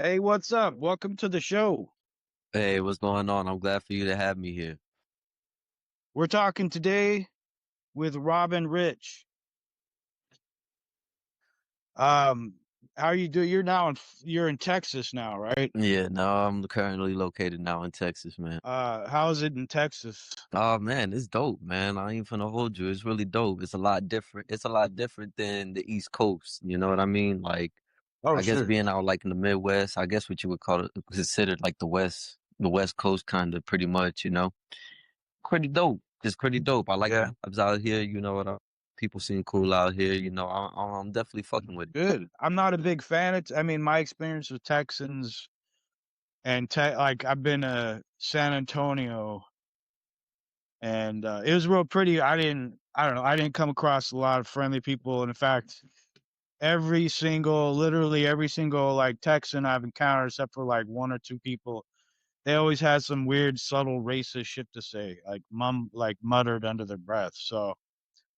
Hey, what's up? Welcome to the show. Hey, what's going on? I'm glad for you to have me here. We're talking today with Robbin Rich. Um, how you do? You're in Texas now, right? Yeah, no, I'm currently located now in Texas, man. How's it in Texas? Oh man, it's dope, man. I ain't finna hold you. It's really dope. It's a lot different. It's a lot different than the East Coast. You know what I mean? Like, Oh, I guess sure. being out like in the Midwest, I guess what you would call it, considered like the West Coast kind of pretty much, pretty dope. It's pretty dope. I like Yeah, the vibes out here. People seem cool out here. I'm definitely fucking with it. good. I'm not a big fan. I mean, my experience with Texans and like I've been to San Antonio, and it was real pretty. I don't know. I didn't come across a lot of friendly people, and in fact, literally every single like Texan I've encountered, except for like one or two people, they always had some weird, subtle racist shit to say, like muttered under their breath. So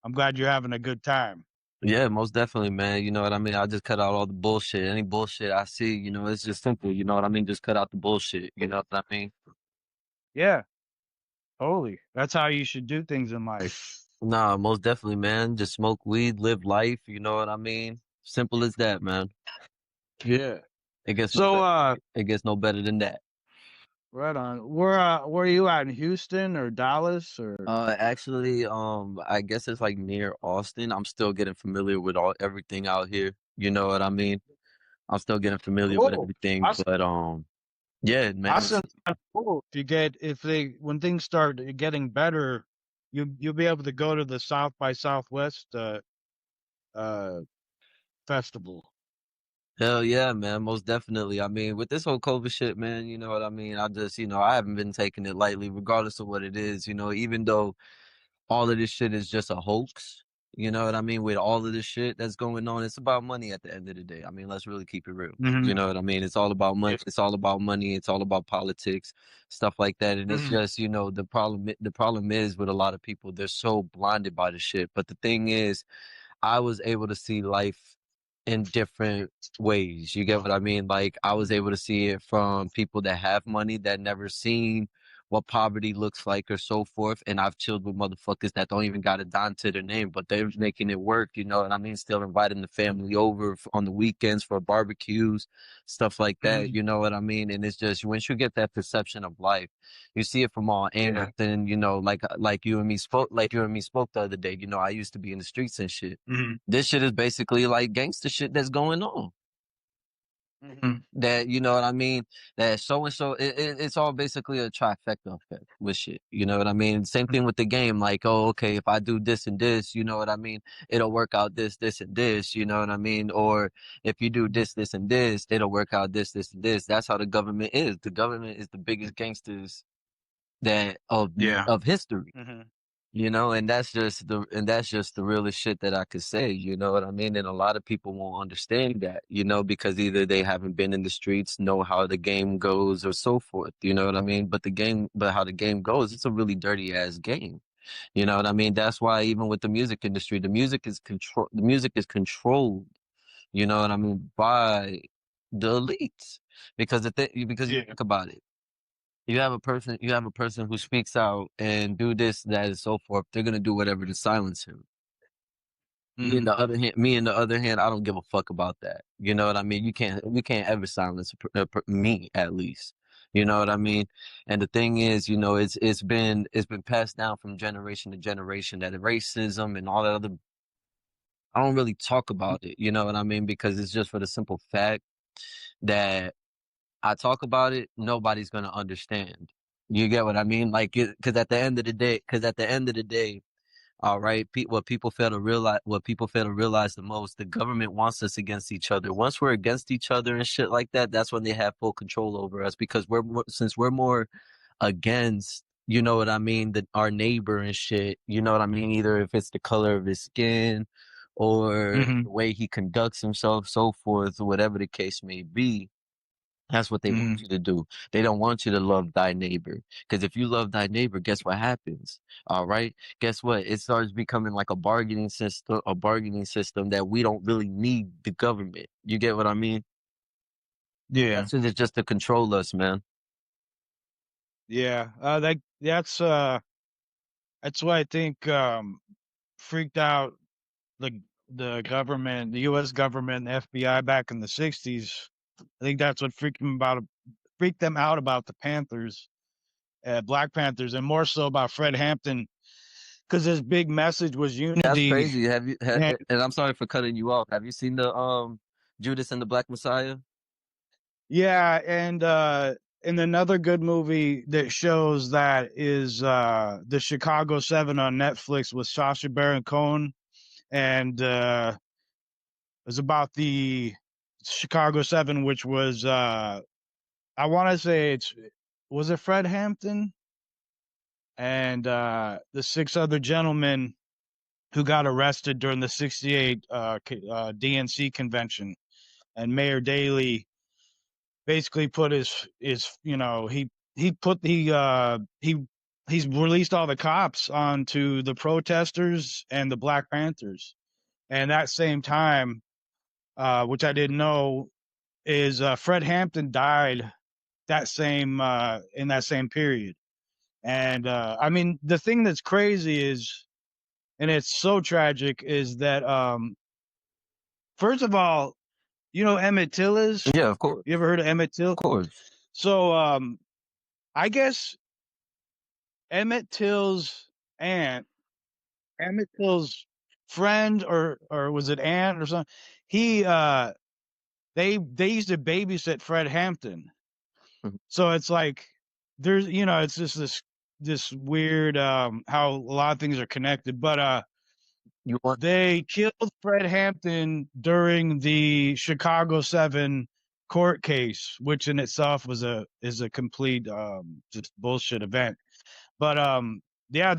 I'm glad you're having a good time. Yeah, most definitely, man. You know what I mean? I just cut out all the bullshit. Any bullshit I see, it's just simple. You know what I mean? Just cut out the bullshit. You know what I mean? Yeah, totally. That's how you should do things in life. Nah, most definitely, man. Just smoke weed, live life. You know what I mean? Simple as that, man. Yeah. It gets no So better. It gets no better than that. right on. Where are you at, in Houston or Dallas or? Actually, I guess it's like near Austin. I'm still getting familiar with everything out here. You know what I mean? I'm still getting familiar with Cool. everything, Awesome. but yeah, man. Awesome. Cool. If they when things start getting better, you'll be able to go to the South by Southwest uh festival. Hell yeah, man. Most definitely. I mean, with this whole COVID shit, man, you know what I mean? I haven't been taking it lightly, regardless of what it is, even though all of this shit is just a hoax. You know what I mean? With all of this shit that's going on, it's about money at the end of the day. I mean, let's really keep it real. Hmm. You know what I mean? It's all about money. It's all about money. It's all about politics, stuff like that. And it's Hmm. just, the problem is with a lot of people, they're so blinded by the shit. But the thing is, I was able to see life in different ways. You get what I mean? Like I was able to see it from people that have money that never seen what poverty looks like or so forth. And I've chilled with motherfuckers that don't even got a dime to their name, but they're making it work. You know what I mean? Still inviting the family over on the weekends for barbecues, stuff like that. Hmm. You know what I mean? And it's just once you get that perception of life, you see it from all angles. Yeah. And like you and me spoke the other day. I used to be in the streets and shit. Hmm. This shit is basically like gangster shit that's going on. Hmm. That you know what I mean? That so and so it's all basically a trifecta effect with shit. You know what I mean? Same thing with the game. Like, oh, okay, if I do this and this, you know what I mean? It'll work out this and this. You know what I mean? Or if you do this and this, it'll work out this and this. That's how the government is. The government is the biggest gangsters that Yeah. of history. Hmm. And that's just the realest shit that I could say, you know what I mean? And a lot of people won't understand that, because either they haven't been in the streets, know how the game goes or so forth, you know what I mean? But how the game goes, it's a really dirty ass game. You know what I mean? That's why even with the music industry, the music is controlled, you know what I mean, by the elites. Because you Yeah. think about it, you have a person who speaks out and do this, that, and so forth. They're gonna do whatever to silence him. Hmm. Me on the other hand, I don't give a fuck about that. You know what I mean? We can't ever silence me at least. You know what I mean? And the thing is, it's been passed down from generation to generation that racism and all that other. I don't really talk about it. You know what I mean? Because it's just for the simple fact that I talk about it, nobody's gonna understand. You get what I mean? Like, because at the end of the day, all right, what people fail to realize the most, the government wants us against each other. Once we're against each other and shit like that, that's when they have full control over us because since we're more against, you know what I mean, our neighbor and shit. You know what I mean? Either if it's the color of his skin or Hmm. the way he conducts himself, so forth, or whatever the case may be. That's what they want Hmm. you to do. They don't want you to love thy neighbor. Because if you love thy neighbor, guess what happens? All right. Guess what? It starts becoming like a bargaining system that we don't really need the government. You get what I mean? Yeah. That shit is just to control us, man. Yeah. That's why I think freaked out the government, the US government, the FBI back in the 60s. I think that's what freaked them out about the Panthers, Black Panthers, and more so about Fred Hampton because his big message was That's unity. crazy. And And I'm sorry for cutting you off. Have you seen the Judas and the Black Messiah? yeah, and another good movie that shows that is the Chicago 7 on Netflix with Sacha Baron Cohen, and it's about the Chicago 7, which was I want to say it's was it Fred Hampton and the six other gentlemen who got arrested during the 68 DNC convention, and Mayor Daley basically put his he put he's released all the cops onto the protesters and the Black Panthers. And that same time, which I didn't know, is Fred Hampton died that same in that same period. And I mean, the thing that's crazy is, and it's so tragic, is that first of all, you know Emmett Till is. Yeah, of course, You ever heard of Emmett Till? of course. So I guess Emmett Till's aunt, Emmett Till's friend, or was it aunt or something? He they used to babysit Fred Hampton. Mhm. So it's like there's it's just this weird how a lot of things are connected. But You want? they killed Fred Hampton during the Chicago 7 court case, which in itself is a complete just bullshit event. But yeah,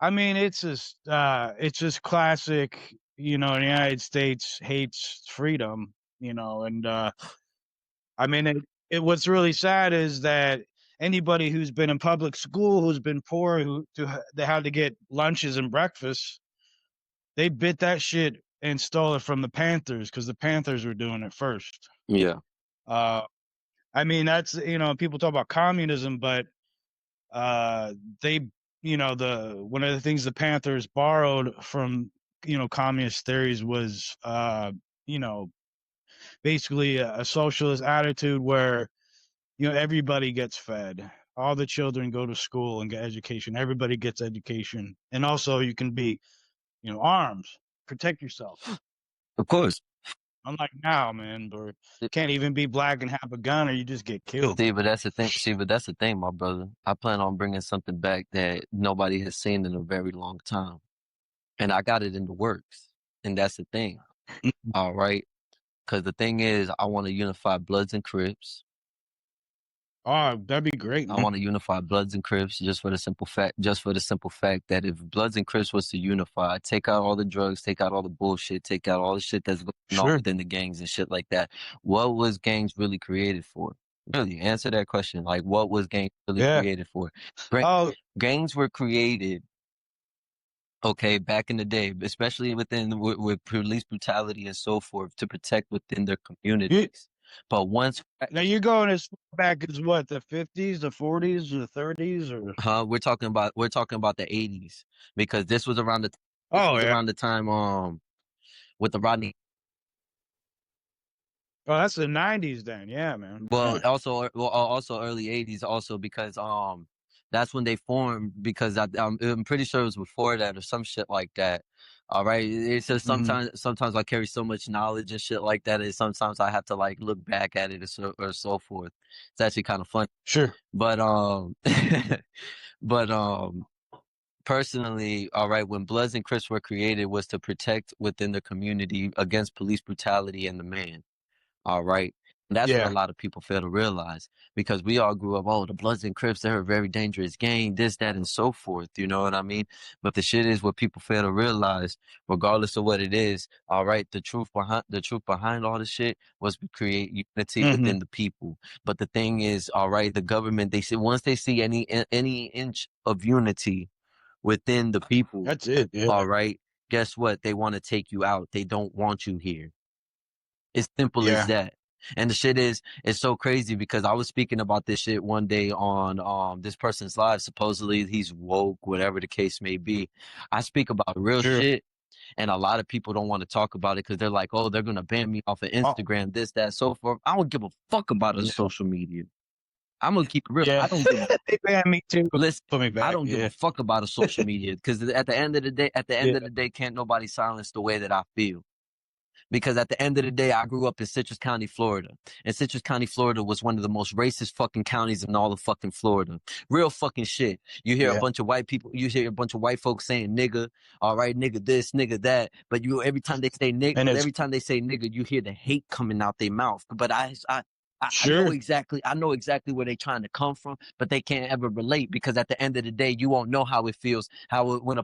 I mean it's just classic, the United States hates freedom, and I mean what's really sad is that anybody who's been in public school, who's been poor, they had to get lunches and breakfast, they bit that shit and stole it from the Panthers because the Panthers were doing it first. Yeah, Uh I mean that's people talk about communism, but uh they the one of the things the Panthers borrowed from communist theories was you know basically a socialist attitude where everybody gets fed, all the children go to school and get education, everybody gets education, and also you can be arms, protect yourself, of course. unlike now, man, or can't even be black and have a gun or you just get killed. See, but that's the thing. See, but that's the thing, my brother. I plan on bringing something back that nobody has seen in a very long time, and I got it in the works. And that's the thing. All right, because the thing is, I want to unify Bloods and Crips. Oh, that'd be great, I man. want to unify Bloods and Crips just for the simple fact that if Bloods and Crips was to unify, take out all the drugs, take out all the bullshit, take out all the shit that's going on Sure. within the gangs and shit like that, what was gangs really created for? Really, answer that question. Like, what was gangs really Yeah. created for? Gra- Oh, Gangs were created, okay, back in the day, especially with police brutality and so forth, to protect within their you communities. But once now you're going as far back as what, the 50s, the 40s, the 30s, or we're talking about the 80s because this oh was yeah. around the time with the Rodney. Oh, that's the 90s then. Yeah, man. Yeah. Also early 80s also because that's when they formed because I'm pretty sure it was before that or some shit like that. All right, it's just Hmm. sometimes I carry so much knowledge and shit like that, and sometimes I have to like look back at it or so forth. It's actually kind of fun, Sure. but but personally, all right, when Bloods and Crips were created was to protect within the community against police brutality and the man. All right. And that's what a Yeah. lot of people fail to realize because we all grew up, oh, the Bloods and Crips, they're a very dangerous gang, this, that, and so forth. You know what I mean? But the shit is what people fail to realize, regardless of what it is, all right, the truth behind all the shit was to create unity Hmm. within the people. But the thing is, all right, the government, they say once they see any inch of unity within the people, That's it. Yeah. all right, guess what? They want to take you out. They don't want you here. It's simple as Yeah. that. And the shit is, it's so crazy because I was speaking about this shit one day on this person's live. Supposedly he's woke, whatever the case may be. I speak about real Sure. shit, and a lot of people don't want to talk about it because they're like, oh, they're gonna ban me off of Oh, Instagram, this, that, so forth. I don't give a fuck about a yeah. social media. I'm gonna keep it real. Yeah. I don't give a They banned me too. listen. Put me I back. don't give a Yeah. fuck about a social media because at the end of the day, Yeah. can't nobody silence the way that I feel. Because at the end of the day, I grew up in Citrus County, Florida. And Citrus County, Florida was one of the most racist fucking counties in all of fucking Florida. Real fucking shit. You hear a Yeah. bunch of white people, you hear a bunch of white folks saying nigga, all right, nigga this, nigga that. But every time they say nigga, And it's you hear the hate coming out their mouth. But I sure. know exactly where they're trying to come from, but they can't ever relate because at the end of the day, you won't know how it feels, when a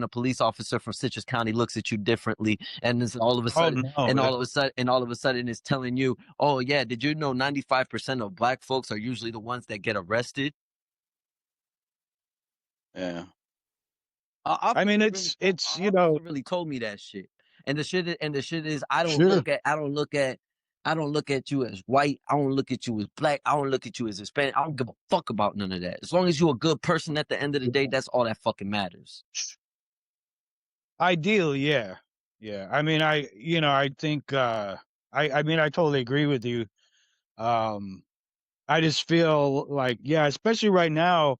police officer from Citrus County looks at you differently, and it's all of a Oh sudden, no. Yeah. it's telling you, oh yeah, did you know 95% of black folks are usually the ones that get arrested? Yeah. Our I mean, officer really told it's our officer really told me that shit. And the shit is sure. I don't look at you as white. I don't look at you as black. I don't look at you as Hispanic. I don't give a fuck about none of that. As long as you're a good person at the end of the day, Yeah. that's all that fucking matters. Ideally, yeah. Yeah. I mean, I think I mean, I totally agree with you. Um I just feel like, yeah, especially right now,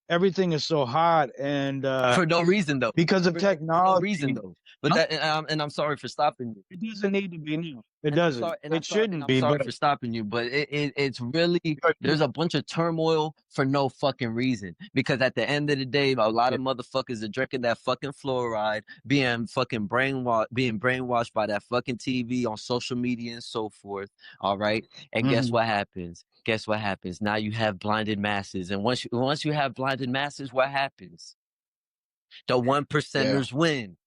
everything is so hot and For no reason though. because of For no reason technology. though. But Huh? and I'm sorry for stopping you. It doesn't need to be new. It doesn't. It And shouldn't I'm be, sorry but for stopping you, but it's really, there's a bunch of turmoil for no fucking reason. Because at the end of the day, a lot yeah. of motherfuckers are drinking that fucking fluoride, being brainwashed by that fucking TV on social media and so forth. All right. And guess Mhm. what happens? Guess what happens? Now you have blinded masses. And once you have blinded masses, what happens? The one Yeah. percenters win.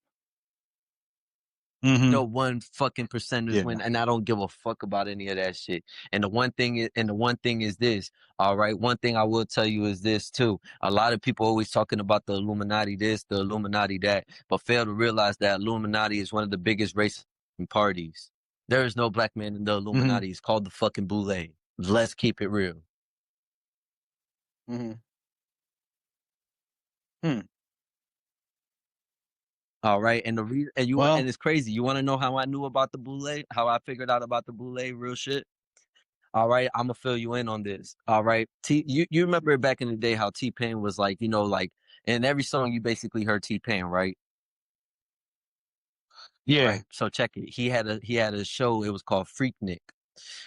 Mhm. The one fucking percenters Yeah. win, and I don't give a fuck about any of that shit. And the one thing is this, all right. One thing I will tell you is this too. A lot of people always talking about the Illuminati this, the Illuminati that, but fail to realize that Illuminati is one of the biggest racist parties. There is no black man in the Mhm. Illuminati. It's called the fucking Boule. Let's keep it real. Mhm. Hmm. All right, Well, and it's crazy. You want to know how I knew about the Boule? How I figured out about the Boule? Real shit. All right, I'm gonna fill you in on this. All right, you remember back in the day how T Pain was like, like in every song you basically heard T Pain, right? yeah. Right. So check it. He had a show. It was called Freaknik.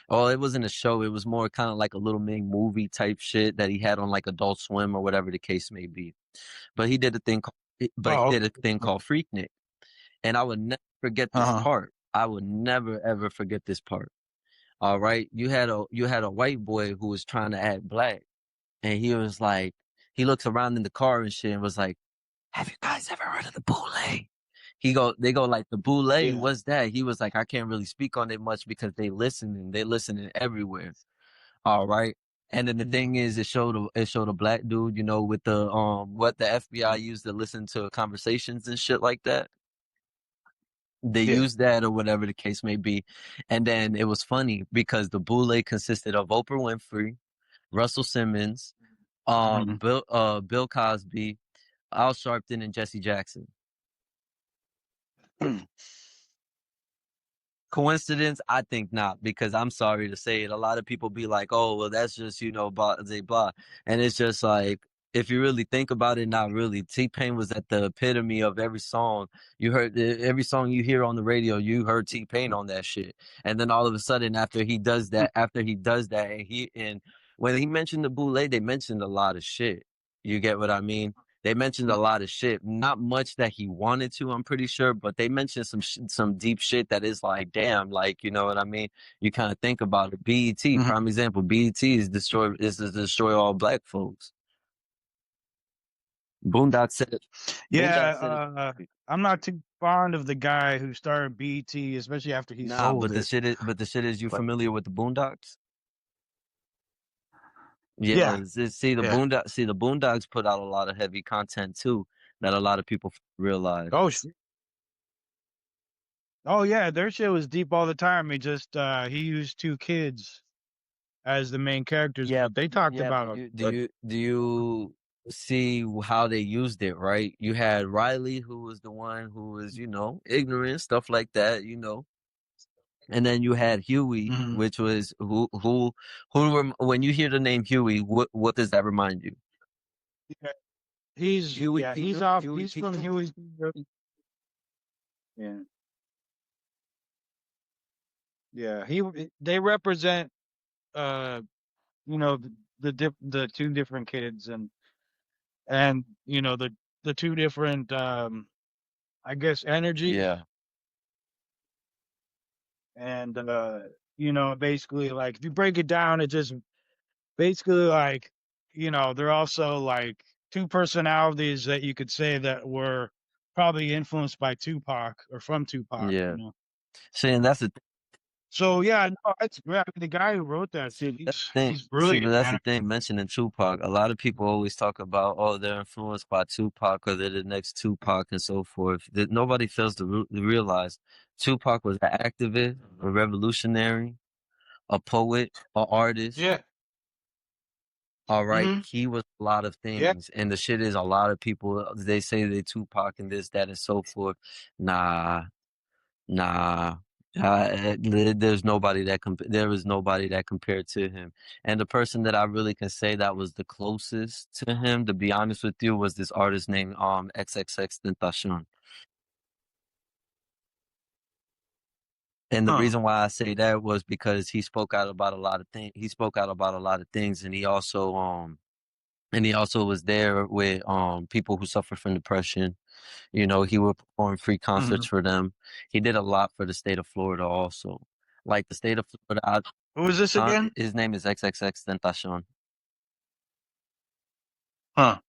Oh, it wasn't a show. It was more kind of like a little mini movie type shit that he had on like Adult Swim or whatever the case may be. But he did a thing called, but he Oh, did a thing okay. called Freaknik, and I would never forget this Uh-huh. part. I would never ever forget this part. All right, you had a white boy who was trying to act black. And he was like, he looks around in the car and shit and was like, have you guys ever heard of the Boule? They go like, the Boule, Yeah. what's that? He was like, I can't really speak on it much because they listening everywhere. All right. And then the Mhm. thing is, it showed a black dude, with the, what the FBI used to listen to conversations and shit like that. They Yeah. used that or whatever the case may be. And then it was funny because the Boule consisted of Oprah Winfrey, Russell Simmons, Mhm. Bill Cosby, Al Sharpton, and Jesse Jackson. Hmm. Coincidence? I think not, because I'm sorry to say it. A lot of people be like, "Oh, well, that's just blah blah blah," and it's just like, if you really think about it, not really. T Pain was at the epitome of every song you heard. Every song you hear on the radio, you heard T Pain on that shit. And then all of a sudden, after he does that, and when he mentioned the Boule, they mentioned a lot of shit. You get what I mean? They mentioned a lot of shit, not much that he wanted to, I'm pretty sure, but they mentioned some deep shit that is like, damn, like, you know what I mean? You kind of think about it. BET, Mhm. prime example, BET is to destroy all black folks. Boondock said it. Yeah, Boondock said it. I'm not too fond of the guy who started BT, especially after he Nah, sold it. but the shit is, you But familiar with the Boondocks? Yeah, yeah, yeah. See the Boondocks put out a lot of heavy content too that a lot of people realize. Oh, Oh yeah, their shit was deep all the time. He used two kids as the main characters, Yeah, but they talked yeah, but about do you see how they used it, right? You had Riley, who was the one who was, ignorant, stuff like that, and then you had Huey, Mhm. which was when you hear the name Huey, what does that remind you? Yeah, he's from Huey's. Yeah, yeah. They represent uh the two different kids and the two different I guess energies Yeah, and basically like if you break it down it just basically like they're also like two personalities that you could say that were probably influenced by Tupac or from yeah. See, and that's the So yeah, no, it's yeah, the guy who wrote that shit, That's the thing. he's See, but brilliant, that's man. the thing. Mentioning Tupac, a lot of people always talk about, oh, they're influenced by Tupac or they're the next Tupac and so forth. That nobody fails to realize Tupac was an activist, a revolutionary, a poet, an artist. Yeah. All right, Hmm. he was a lot of Yeah. things, and the shit is a lot of people. They say they Tupac and this, that, and so forth. Nah, nah, there was nobody that compared to him. And the person that I really can say that was the closest to him, to be honest with you, was this artist named XXX Tentacion. And the Huh. reason why I say that was because he spoke out about a lot of things. He spoke out about a lot of things, and he also was there with people who suffer from depression. He would perform free concerts Hmm. for them. He did a lot for the state of Florida also. Like the state of Florida, Who is this again? his name is XXX Tentacion. Huh.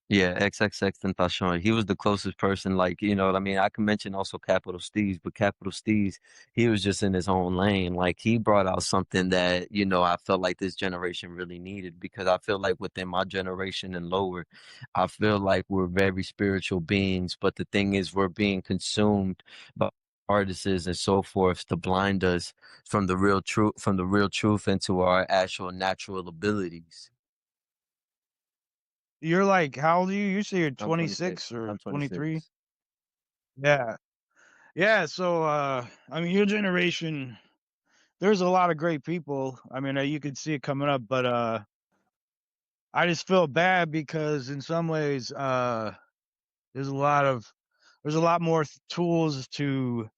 Yeah, XXX Tentacion. He was the closest person, like, what I mean? I can mention also Capital Steez, but Capital Steez, he was just in his own lane. Like, he brought out something that, I felt like this generation really needed because I feel like within my generation and lower, I feel like we're very spiritual beings, but the thing is, we're being consumed by artists and so forth to blind us from the real truth into our actual natural abilities. You're like, how old are you? You say you're I'm 26. 26 or I'm 23? 26. Yeah. Yeah, so I mean your generation there's a lot of great people. I mean, you could see it coming up, but I just feel bad because in some ways there's a lot of there's a lot more tools to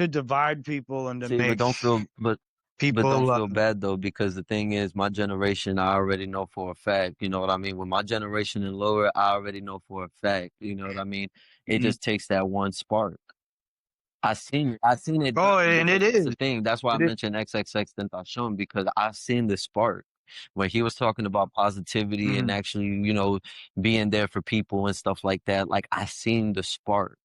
divide people and to See, but make don't feel, but don't people feel bad though, because the thing is, my generation, I already know for a fact. You know what I mean? With my generation and lower, I already know for a fact. You know what I mean? It Mhm. just takes that one spark. I seen it Oh, done and because it that's the is. thing. That's why I It is. mentioned XXX Tentacion because I seen the spark when he was talking about positivity and Mhm. actually, being there for people and stuff like that. Like I seen the spark.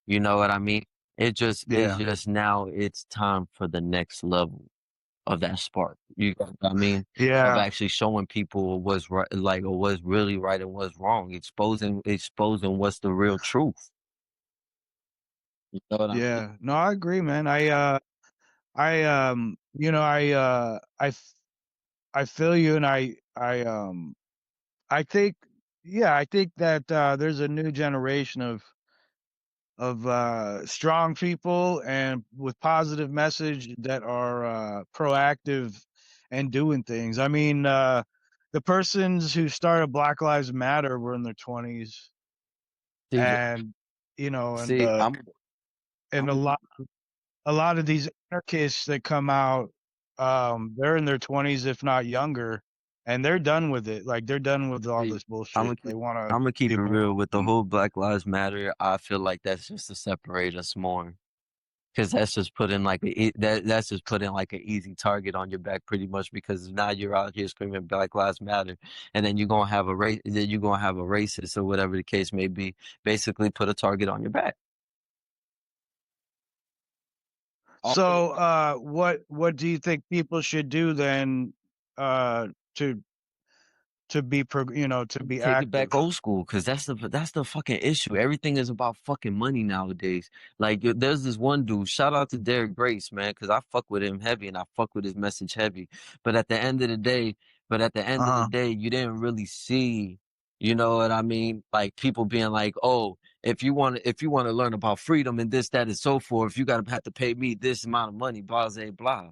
You know what I mean? It's Yeah. just now it's time for the next level of that spark. You know what I mean? Of Yeah. actually showing people what's right, like, or what's really right and what's wrong, exposing what's the real truth. You know what I mean? Yeah. No, I agree, man. I feel you and I think yeah, I think that there's a new generation of strong people and with positive message that are proactive and doing things. I mean, the persons who started Black Lives Matter were in their 20s See, and you know and see, uh and I'm a, a lot of these anarchists that come out they're in their 20s if not younger and they're done with it. Like they're done with all see, this bullshit. They want to I'm gonna keep it people real with the whole Black Lives Matter. I feel like that's just to separate us more. Because that's just putting like an easy target on your back, pretty much. Because now you're out here screaming Black Lives Matter, and then you're gonna have a racist or whatever the case may be, basically put a target on your back. Also, So, what do you think people should do then, uh, to to be Take it back active. old school, because that's the fucking issue. Everything is about fucking money nowadays. Like there's this one dude, shout out to Derek Grace, man, because I fuck with him heavy and I fuck with his message heavy. But at the end of the day, Uh-huh. you didn't really see, you know what I mean? Like people being like, oh, if you want to learn about freedom and this, that, and so forth, you gotta have to pay me this amount of money, blah, blah, blah.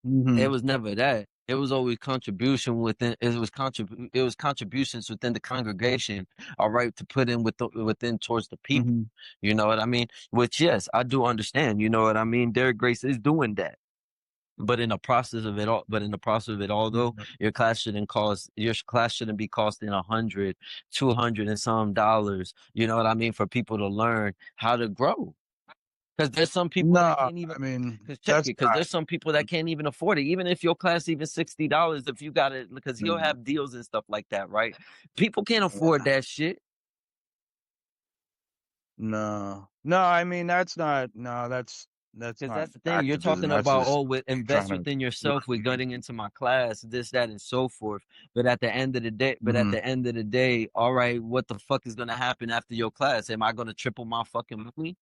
It Mhm. was never that. It was always contribution within. It was contributions within the congregation. All right, to put in within towards the people. Mhm. You know what I mean? Which yes, I do understand. You know what I mean? Derek Grace is doing that. But in the process of it all, though, Mhm. your class shouldn't be costing 100, 200 and some dollars. You know what I mean? For people to learn how to grow. Because there's some people No, that can't even, I mean, because check that's it, because there's some people that can't even afford it. Even if your class even $60, if you got it, because he'll not have deals and stuff like that, right? People can't afford yeah. that shit. No. No, I mean, that's Because not that's the thing. You're activism. talking That's about, just oh, with trying invest to within run yourself with getting people. into my class, this, that, and so forth. But at the end of the day, Mhm. all right, what the fuck is gonna happen after your class? Am I gonna triple my fucking money?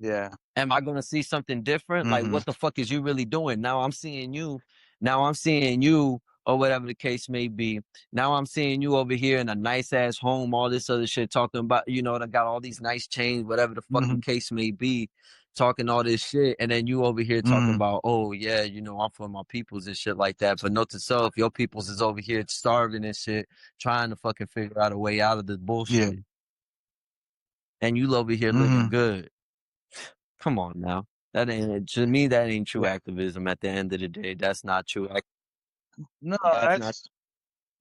Yeah. Am I gonna see something different? Like, Mhm. what the fuck is you really doing? Now I'm seeing you, or whatever the case may be. Now I'm seeing you over here in a nice ass home, all this other shit, talking about, I got all these nice chains, whatever the fucking Mhm. case may be, talking all this shit. And then you over here talking Mhm. about, oh yeah, I'm for my peoples and shit like that. But note to self, your peoples is over here starving and shit, trying to fucking figure out a way out of this Yeah. bullshit. And you over here living Mhm. good. Come on now. To me, that ain't true Yeah. activism at the end of the day. That's not true. No, That's not,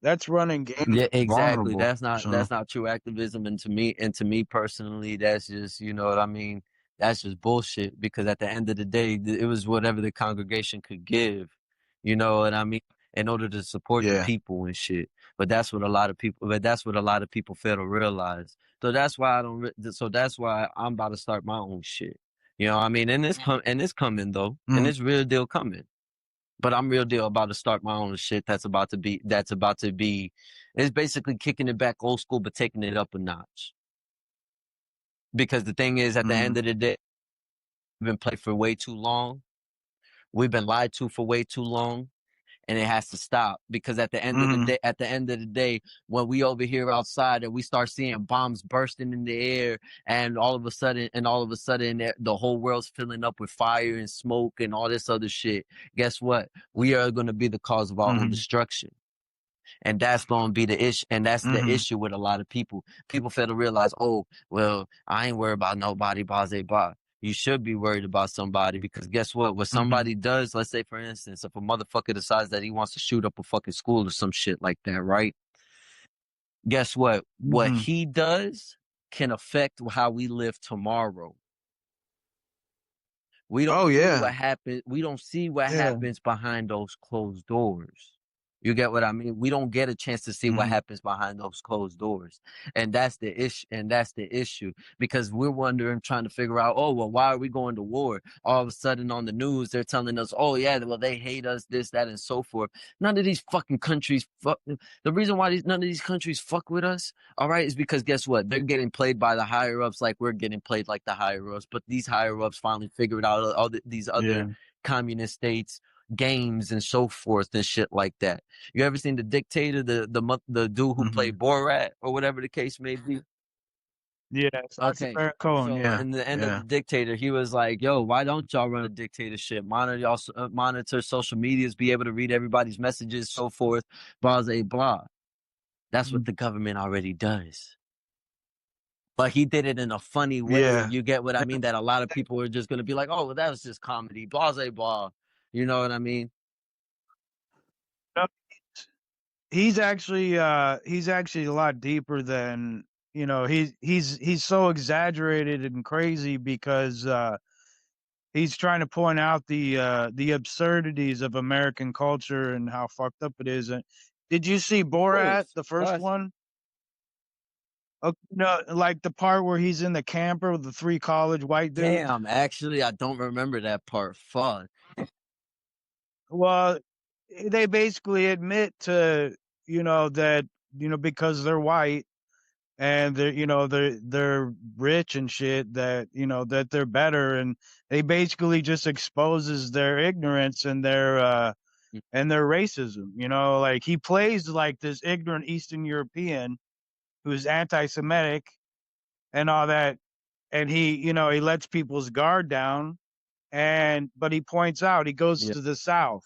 that's running game yeah, that's exactly. vulnerable. So, That's not true activism. And to me personally, that's just, you know what I mean? That's just bullshit because at the end of the day, it was whatever the congregation could give. You know what I mean? In order to support the yeah. people and shit. But that's what a lot of people fail to realize. So that's why I don't, so that's why I'm about to start my own shit. You know what I mean? And it's coming though. And Mhm. it's real deal coming. But I'm real deal about to start my own shit that's about to be, it's basically kicking it back old school, but taking it up a notch. Because the thing is, at the end Mhm. of the day, we've been played for way too long. We've been lied to for way too long. And it has to stop because Mhm. at the end of the day, when we over here outside and we start seeing bombs bursting in the air and all of a sudden the whole world's filling up with fire and smoke and all this other shit, guess what? We are going to be the cause of our own Mhm. destruction. And that's going to be the issue. And that's the Mhm. issue with a lot of people. People fail to realize, oh, well, I ain't worried about nobody, blah, blah, blah. You should be worried about somebody because guess what? What Mhm. somebody does, let's say, for instance, if a motherfucker decides that he wants to shoot up a fucking school or some shit like that, right? Guess what? What Mhm. he does can affect how we live tomorrow. We don't Oh see yeah. what happens. We don't see what Yeah. happens behind those closed doors. You get what I mean? We don't get a chance to see what Mhm. happens behind those closed doors. And that's the issue. And that's the issue because we're wondering, trying to figure out, oh, well, why are we going to war? All of a sudden on the news, they're telling us, oh, yeah, well, they hate us, this, that, and so forth. None of these fucking countries fuck. The reason why none of these countries fuck with us, all right, is because guess what? They're getting played by the higher ups like we're getting played like the higher ups. But these higher ups finally figured out these other Yeah. communist states games and so forth and shit like that. You ever seen the dictator, the dude who played Mhm. Borat or whatever the case may be? Yeah. Sacha Okay. Baron Cohen. So Yeah. in the end of the Yeah. dictator, he was like, "Yo, why don't y'all run a dictatorship? Monitor social medias, be able to read everybody's messages, so forth, blah blah blah." That's what Mhm. the government already does. But he did it in a funny way. Yeah. You get what I Yeah. mean? That a lot of people are just gonna be like, "Oh, well, that was just comedy, blah blah blah." You know what I mean? No, he's actually a lot deeper than he's so exaggerated and crazy because he's trying to point out the absurdities of American culture and how fucked up it is. And did you see Of Borat, course. the first one? No, like the part where he's in the camper with the three college white dudes. Damn, actually, I don't remember that part. Fuck. Well, they basically admit to, that, because they're white and they're rich and shit, that, that they're better, and they basically just exposes their ignorance and their racism. Like he plays like this ignorant Eastern European who's anti-Semitic and all that, and he lets people's guard down, but he points out he goes Yeah, to the South.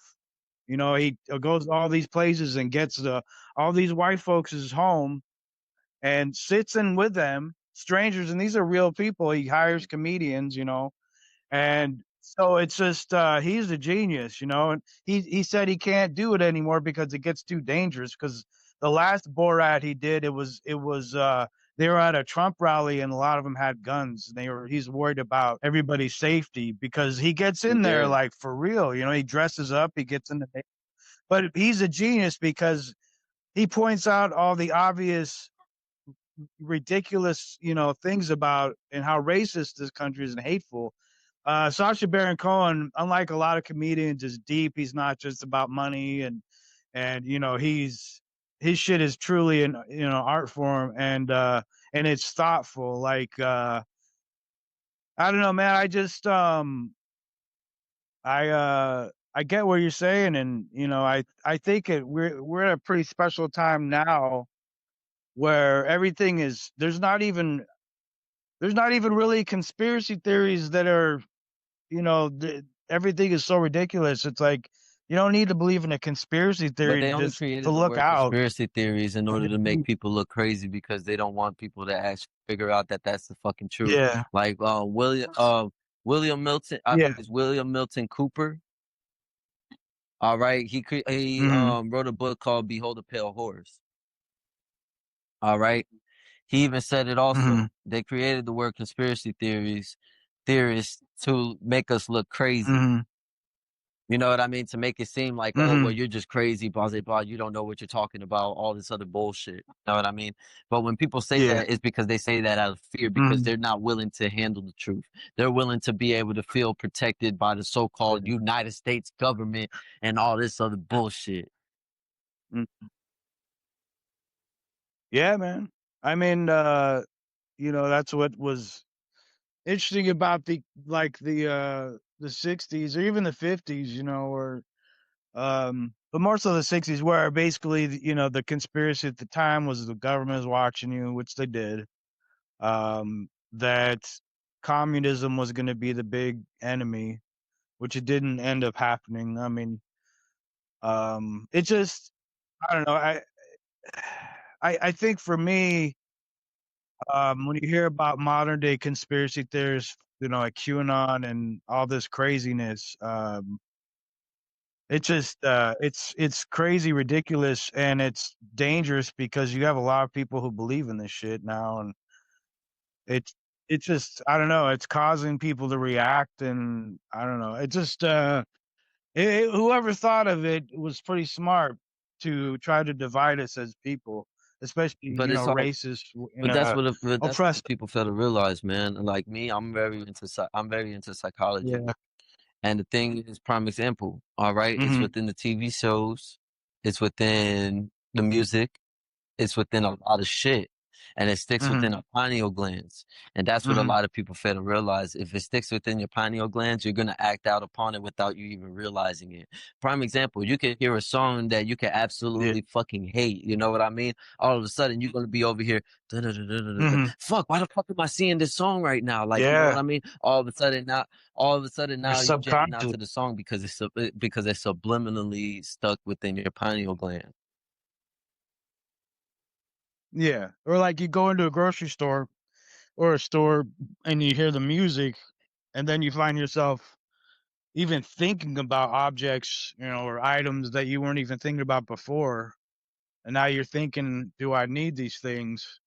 He goes to all these places and gets all these white folks' home and sits in with them, strangers, and these are real people. He hires comedians, and so it's just he's a genius, and he said he can't do it anymore because it gets too dangerous. Because the last Borat he did, it was they were at a Trump rally and a lot of them had guns. And he's worried about everybody's safety because he gets in there yeah. like for real, he dresses up, he gets in the, but he's a genius because he points out all the obvious ridiculous, things about and how racist this country is and hateful. Sacha Baron Cohen, unlike a lot of comedians, is deep. He's not just about money, and his shit is truly an art form, and it's thoughtful. Like I don't know, man. I get what you're saying, and I think we're at a pretty special time now where everything is there's not even really conspiracy theories that are, everything is so ridiculous. It's like you don't need to believe in a conspiracy But theory they to only just to created the look word out. conspiracy theories in order to make people look crazy because they don't want people to actually figure out that that's the fucking truth. Yeah, Like William Milton, I yeah, think it's William Milton Cooper. All right, he hmm, wrote a book called Behold a Pale Horse. All right. He even said it hmm, also. They created the word conspiracy theorists to make us look crazy. hmm, You know what I mean? To make it seem like, oh, well, hmm, you're just crazy, blah, blah, blah. You don't know what you're talking about, all this other bullshit. You know what I mean? But when people say yeah, that, it's because they say that out of fear because hmm, they're not willing to handle the truth. They're willing to be able to feel protected by the so-called United States government and all this other bullshit. yeah, man. I mean, that's what was interesting about the 60s or even the 50s, or but more so the 60s, where basically, the conspiracy at the time was the government was watching you, which they did. That communism was going to be the big enemy, which it didn't end up happening. I mean, it just, I don't know. I think for me, when you hear about modern day conspiracy theorists, like QAnon and all this craziness, it's just it's crazy, ridiculous, and it's dangerous because you have a lot of people who believe in this shit now, and it's it's just I don't know, it's causing people to react, and I don't know. It just whoever thought of it was pretty smart to try to divide us as people, especially But it's all, racist, but that's oppressed. what people fail to realize, man. Like me, I'm very into psychology. Yeah. And the thing is, prime example, all right, it's Mhm. within the TV shows, it's within the music, it's within a lot of shit. And it sticks Mhm. within our pineal glands. And that's what a Mhm. lot of people fail to realize. If it sticks within your pineal glands, you're gonna act out upon it without you even realizing it. Prime example, you can hear a song that you can Yeah. absolutely fucking hate. You know what I mean? All of a sudden you're gonna be over here, "Da-da-da-da-da-da." Mhm. Fuck, why the fuck am I seeing this song right now? Like, you know what Yeah. I mean? All of a sudden Your now you jamming out subconscious. to the song because it's subliminally stuck within your pineal gland. Yeah. Or like you go into a grocery store or a store and you hear the music, and then you find yourself even thinking about objects, or items that you weren't even thinking about before. And now you're thinking, do I need these things?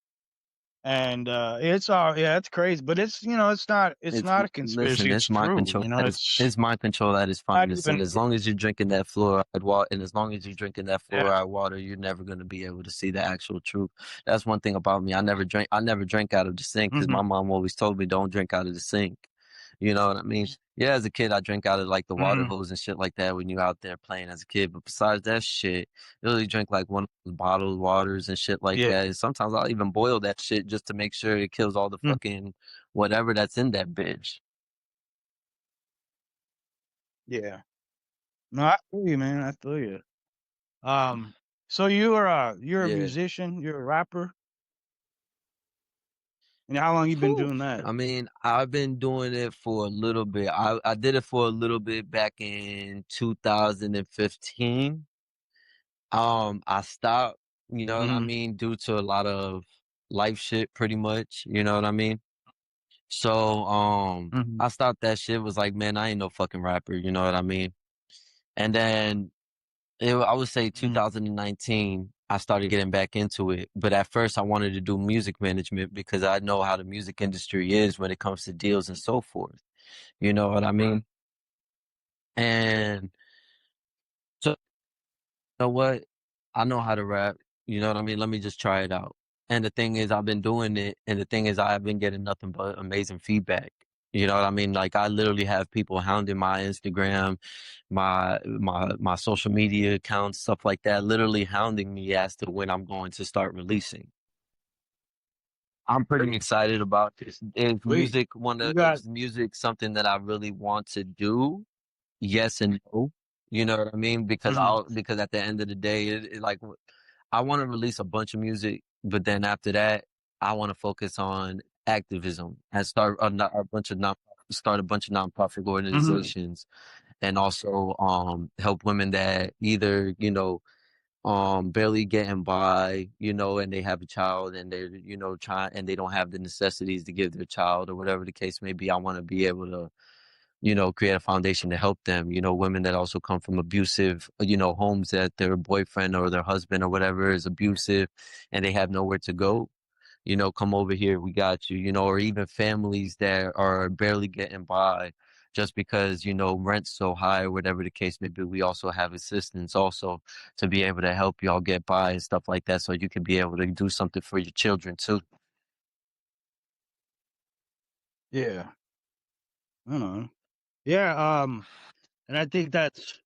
And it's all, yeah, it's crazy, but it's It's not a listen, conspiracy. It's true. it's mind control at its Not finest. And even, as long as you're drinking that fluoride water, and as long as you're drinking that yeah. fluoride water, you're never going to be able to see the actual truth. That's one thing about me. I never drank out of the sink because Hmm. my mom always told me don't drink out of the sink. You know what I mean? Yeah, as a kid, I drank out of like the water Mhm. hose and shit like that when you out there playing as a kid. But besides that shit, I really drink like one of those bottled waters and shit like Yeah. that. And sometimes I'll even boil that shit just to make sure it kills all the Mm. fucking whatever that's in that bitch. Yeah. No, I feel you, man. I feel you. Um, so you're a Yeah. musician, you're a rapper, and how long you been Whew. doing that? I mean, I've been doing it for a little bit. I did it for a little bit back in 2015. I stopped, you know what I Mhm. mean, due to a lot of life shit pretty much, you know what I mean? So, Mhm. I stopped that shit, was like, man, I ain't no fucking rapper, you know what I mean? And then I would say Mhm. 2019, I started getting back into it. But at first I wanted to do music management because I know how the music industry is when it comes to deals and so forth. You know what I mean? And so know what? I know how to rap. You know what I mean? Let me just try it out. And the thing is, I've been doing it, and the thing is, I've been getting nothing but amazing feedback. You know what I mean? Like I literally have people hounding my Instagram, my social media accounts, stuff like that, literally hounding me as to when I'm going to start releasing. I'm pretty excited about this. Sweet. You got Is music something that I really want to do? Yes and no. You know what I mean? Mhm. Because at the end of the day, like I want to release a bunch of music, but then after that, I want to focus on activism and start a bunch of nonprofit Mhm. organizations, and also help women that either barely getting by, and they have a child and they're trying and they don't have the necessities to give their child or whatever the case may be. I want to be able to create a foundation to help them, women that also come from abusive, homes that their boyfriend or their husband or whatever is abusive and they have nowhere to go, come over here, we got you, or even families that are barely getting by just because, rent's so high or whatever the case may be. We also have assistance also to be able to help y'all get by and stuff like that so you can be able to do something for your children too. Yeah. I know. Yeah, and I think that's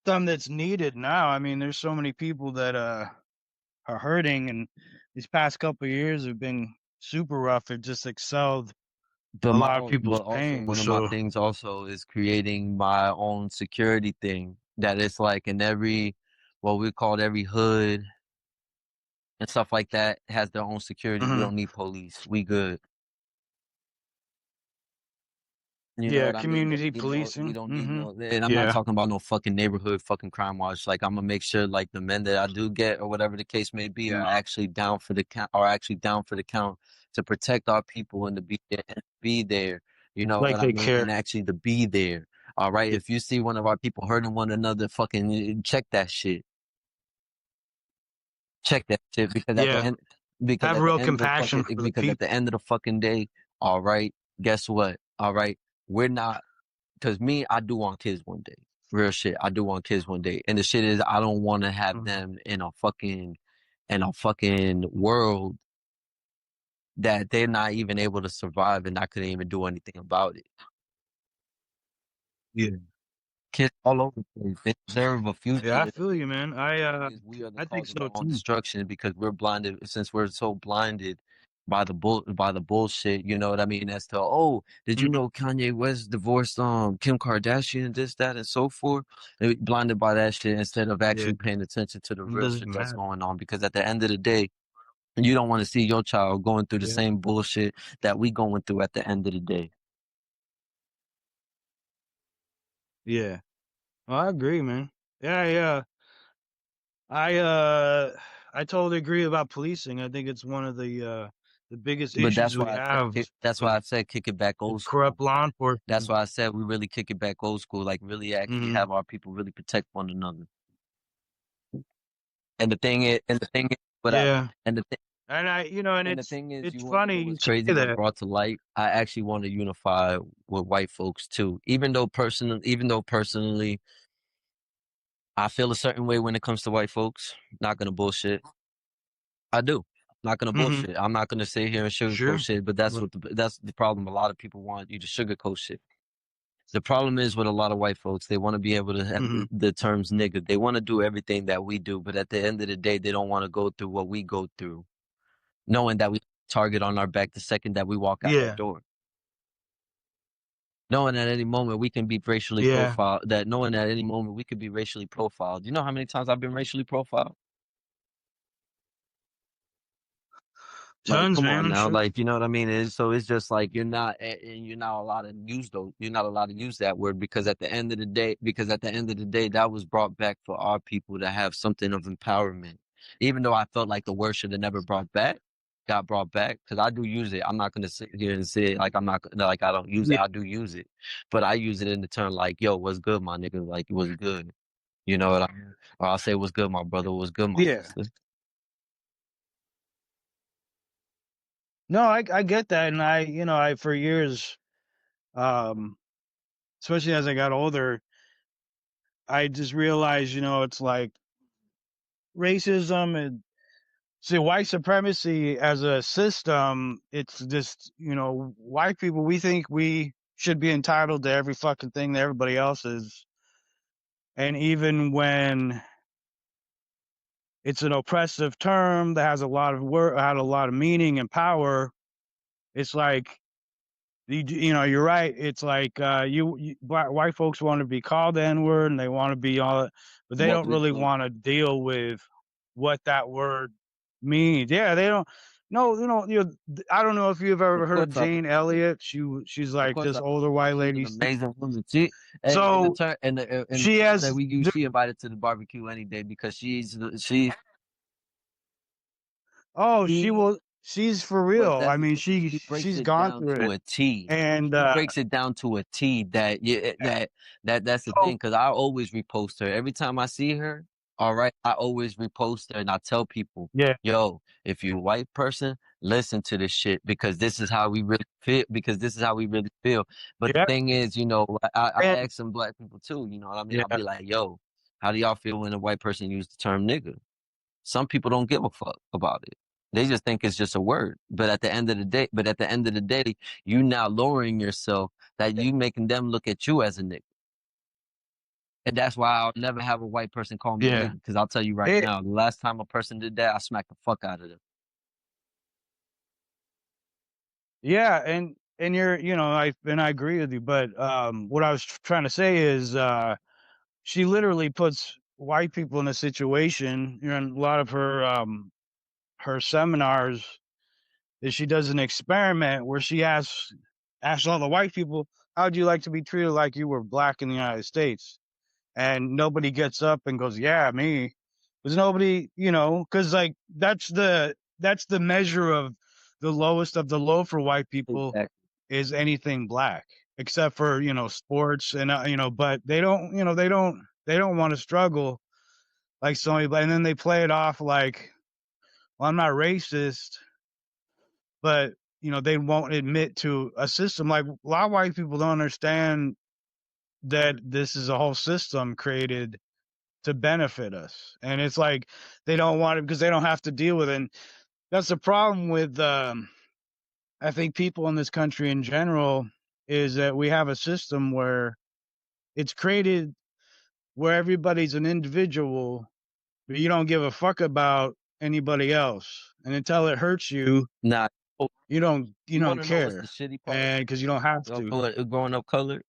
something that's needed now. I mean, there's so many people that are hurting, and these past couple of years have been super rough. It just excelled a lot of people's But also pain. one of my So, things also is creating my own security thing that it's like in every, what we call every hood and stuff like that has their own security. We mhm. don't need police. We good. You know Yeah, what I mean? community We policing. don't need Mhm. no, and I'm not Yeah. talking about no fucking neighborhood fucking crime watch. Like I'm gonna make sure like the men that I do get or whatever the case may be Yeah. are actually down for the count to protect our people and to be there and be there. You know Like what I they mean? care. And actually to be there. All right. Yeah. If you see one of our people hurting one another, fucking check that shit. Check that shit Yeah. Have real compassion for the because at the people. end of the fucking day, all right, guess what? All right, we're not. Because me, I do want kids one day. Real shit. I do want kids one day. And the shit is, I don't want to have Mhm. them in a fucking world that they're not even able to survive and I couldn't even do anything about it. Yeah. Kids all over the place. They deserve a Yeah, I future. feel you, man. Is we are the I think cause of so our own too. destruction because we're blinded since we're so blinded by the bullshit, you know what I mean? As to, oh, did you Mhm. know Kanye West divorced Kim Kardashian, this, that, and so forth? And we blinded by that shit instead of Yeah. actually paying attention to the It real doesn't shit that's matter. going on. Because at the end of the day, you don't want to see your child going through the Yeah. same bullshit that we going through at the end of the day. Yeah. Well, I agree, man. Yeah, yeah. I I totally agree about policing. I think it's one of the biggest But issues we have that's why I said kick it back with old corrupt school. law That's enforcement. why I said we really kick it back old school, like really actually Mhm. have our people really protect one another. And the thing is, what I, Yeah. and the thing, And and and the thing is, it's you want to know funny you what's crazy? say What that. brought to light? I actually want to unify with white folks too. Even though personally, I feel a certain way when it comes to white folks. Not gonna bullshit. I do. Not gonna Mhm. bullshit. I'm not gonna sit here and sugarcoat Sure. shit, but that's But that's the problem. A lot of people want you to sugarcoat shit. The problem is with a lot of white folks, they want to be able to have mhm. the terms nigga. They want to do everything that we do, but at the end of the day, they don't want to go through what we go through, knowing that we target on our back the second that we walk out that Yeah. door. Knowing at any moment we can be racially Yeah. profiled, that knowing at any moment we could be racially profiled. You know how many times I've been racially profiled? Like, Tons, come man, on I'm now, sure. like, you know what I mean? So it's just like you're not allowed to use those, you're not allowed to use that word because at the end of the day, that was brought back for our people to have something of empowerment. Even though I felt like the word should have never got brought back, because I do use it. I'm not gonna sit here and say like I'm not like I don't use it. Yeah. I do use it, but I use it in the term like, yo, what's good, my nigga? Like, what's good? You know what I mean? Or I'll say, what's good, my brother? What's good, my Yeah. sister? No, I get that, and I for years, um, especially as I got older, I just realized, it's like racism and see white supremacy as a system. It's just, white people. We think we should be entitled to every fucking thing that everybody else is, and even when it's an oppressive term that has a lot of had a lot of meaning and power, it's like you're right. It's like black white folks want to be called the N word and they want to be all, but they What don't we really do? want to deal with what that word means. Yeah, they don't. No, I don't know if you've ever Of heard of course, I Jane Elliott. She's Of like course, this I older white she's an lady. amazing woman. She and the So term and the she term that has, we use, she invited to the barbecue any day because oh, she she's for but real. that's I the mean, thing. She breaks she's it gone down through to it, a T. and She breaks it down to a T that's the so thing. Cause I always repost her every time I see her. All right, I always repost her and I tell people, yeah, yo, if you're a white person, listen to this shit because this is how we really feel. Because this is how we really feel. But the yeah, thing is, I and ask some black people too. You know what I mean? I'll yeah, be like, yo, how do y'all feel when a white person used the term nigga? Some people don't give a fuck about it. They just think it's just a word. But at the end of the day, you now lowering yourself that you making them look at you as a nigga. And that's why I'll never have a white person call me a yeah. nigga. Cause I'll tell you right It now, the last time a person did that, I smacked the fuck out of them. Yeah, and I agree with you, but what I was trying to say is she literally puts white people in a situation, in a lot of her seminars is she does an experiment where she asks all the white people, how'd you like to be treated like you were black in the United States? And nobody gets up and goes, yeah, me. Because nobody, because like that's the measure of the lowest of the low for white people Exactly. is anything black, except for sports and but they don't, they don't want to struggle like somebody, and then they play it off like, well, I'm not racist, but they won't admit to a system. Like a lot of white people don't understand that this is a whole system created to benefit us. And it's like they don't want it because they don't have to deal with it. And that's the problem with I think people in this country in general is that we have a system where it's created where everybody's an individual, but you don't give a fuck about anybody else. And until it hurts you, Nah, oh, you you want don't to know what's the care. shitty part? And because you don't have to. Growing up colored,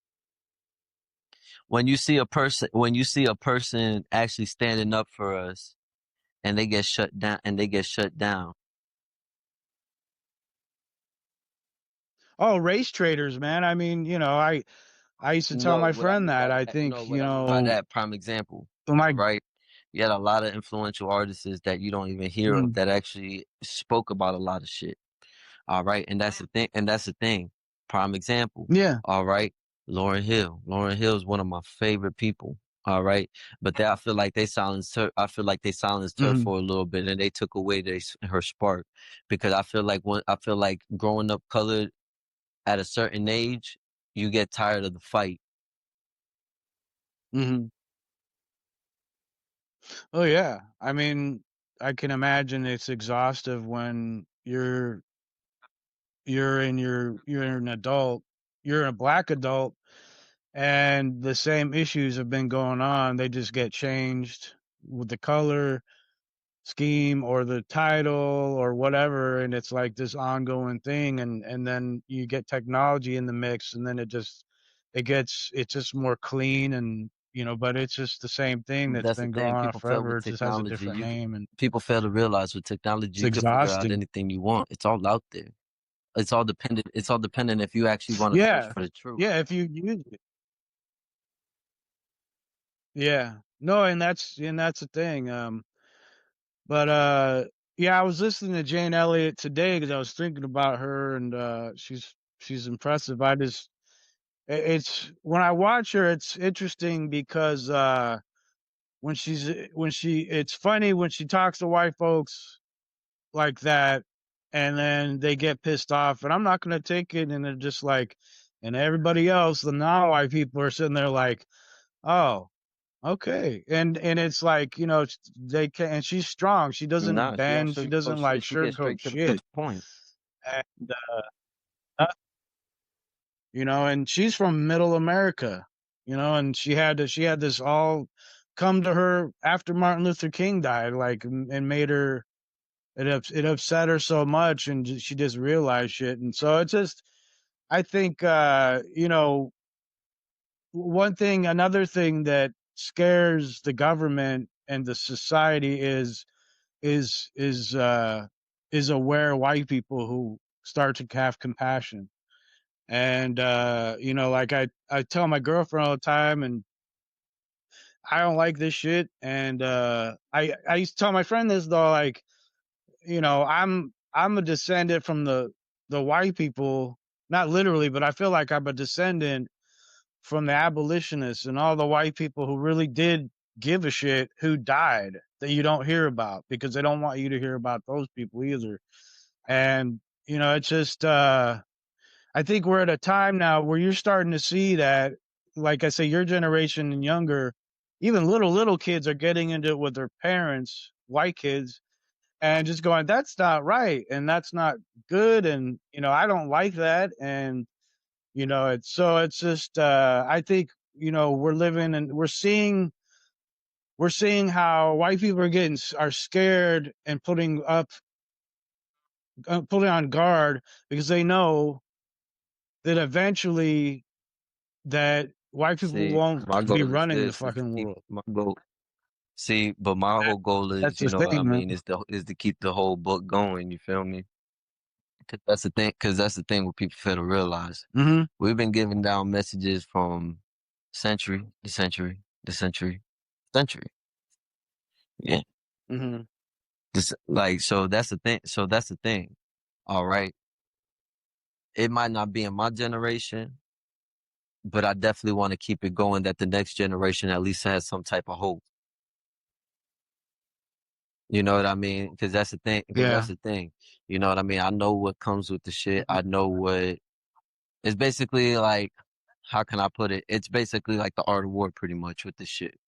when you see a person actually standing up for us and they get shut down. Oh, race traders, man. I mean, I used to tell No, my what I friend mean by that. I that, no, think, what I mean by that, prime example, my right? You had a lot of influential artists that you don't even hear of mm, that actually spoke about a lot of shit. All right. And that's the thing. Prime example. yeah. All right. Lauryn Hill. Lauryn Hill is one of my favorite people. All right. But I feel like they silenced her. I feel like they silenced her Mhm. for a little bit and they took away her spark because I feel like growing up colored at a certain age, you get tired of the fight. Mhm. Oh yeah. I mean, I can imagine it's exhaustive when you're an adult, you're a black adult, and the same issues have been going on. They just get changed with the color scheme or the title or whatever, and it's like this ongoing thing. And then you get technology in the mix, and then it's just more clean, and but it's just the same thing that's That's the been thing. going on People fail forever. with It just has a technology. different name, and People fail to realize with technology it's you can figure out exhausting. anything you want. It's all out there. It's all dependent if you actually want to search Yeah, for the truth. yeah, if you use it. Yeah. No, and that's the thing. But yeah, I was listening to Jane Elliott today because I was thinking about her, and she's impressive. It's when I watch her, it's interesting because it's funny when she talks to white folks like that, and then they get pissed off, and I'm not gonna take it, and they're just like, and everybody else, the non-white people, are sitting there like, oh, okay. And it's like, they can, and she's strong. She doesn't Nah, she don't bend. She doesn't sugarcoat shit. like She gets sugarcoat straight to the shit. point. And, and she's from middle America, and she had this all come to her after Martin Luther King died, like, and made her, it upset her so much, and she just realized shit. And so it's just, I think, another thing that scares the government and the society is is uh is aware white people who start to have compassion. And like, I tell my girlfriend all the time, and I don't like this shit. And I used to tell my friend this, though, like, I'm a descendant from the white people, not literally, but I feel like I'm a descendant from the abolitionists and all the white people who really did give a shit, who died, that you don't hear about because they don't want you to hear about those people either. And it's just, I think we're at a time now where you're starting to see that, like I say, your generation and younger, even little kids are getting into it with their parents, white kids, and just going, that's not right, and that's not good, and I don't like that. And it's just, I think, we're living, and we're seeing how white people are scared and putting on guard, because they know that eventually that white people See, won't my be goal is running the this: is to fucking keep world. my goal. See, but my whole goal That's is, you the know what I thing, man. mean, is to keep the whole book going. You feel me? Cause that's the thing. Cause that's the thing what people fail to realize. Mhm. We've been giving down messages from century. Yeah. Mhm. This, like, so that's the thing. So that's the thing. All right. It might not be in my generation, but I definitely want to keep it going that the next generation at least has some type of hope. You know what I mean? Because that's the thing. Because that's Yeah. the thing. You know what I mean? I know what comes with the shit. I know what it's basically like. How can I put it? It's basically like the art of war, pretty much, with the shit.